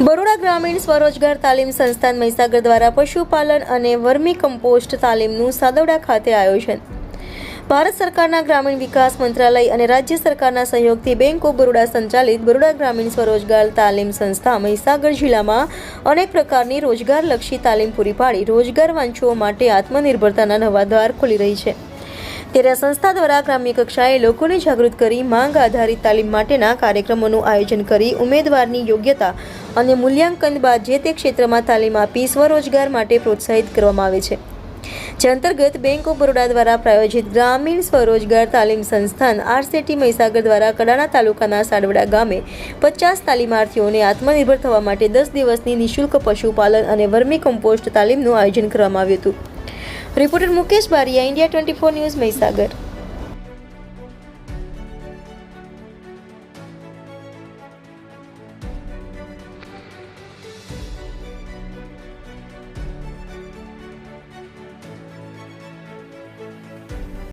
બરોડા ગ્રામીણ સ્વરોજગાર તાલીમ સંસ્થાન મહીસાગર દ્વારા પશુપાલન અને વર્મી કમ્પોસ્ટ તાલીમનું સાદવડા ખાતે આયોજન. ભારત સરકારના ગ્રામીણ વિકાસ મંત્રાલય અને રાજ્ય સરકારના સહયોગથી બેંક ઓફ બરોડા સંચાલિત બરોડા ગ્રામીણ સ્વરોજગાર તાલીમ સંસ્થા મહીસાગર જિલ્લામાં અનેક પ્રકારની રોજગારલક્ષી તાલીમ પૂરી પાડી રોજગારવાંછુઓ માટે આત્મનિર્ભરતાના નવા દ્વાર ખોલી રહી છે. ત્યારે આ સંસ્થા દ્વારા ગ્રામ્ય કક્ષાએ લોકોને જાગૃત કરી માંગ આધારિત તાલીમ માટેના કાર્યક્રમોનું આયોજન કરી ઉમેદવારની યોગ્યતા અને મૂલ્યાંકન બાદ જે તે ક્ષેત્રમાં તાલીમ આપી સ્વરોજગાર માટે પ્રોત્સાહિત કરવામાં આવે છે. જે અંતર્ગત બેંક ઓફ બરોડા દ્વારા પ્રાયોજિત ગ્રામીણ સ્વરોજગાર તાલીમ સંસ્થાન આરસેટી મહીસાગર દ્વારા કડાણા તાલુકાના સાડવડા ગામે 50 તાલીમાર્થીઓને આત્મનિર્ભર થવા માટે 10 દિવસની નિઃશુલ્ક પશુપાલન અને વર્મી કમ્પોસ્ટ તાલીમનું આયોજન કરવામાં આવ્યું હતું. Reporter Mukesh Bariya, India 24 news, Mahisagar.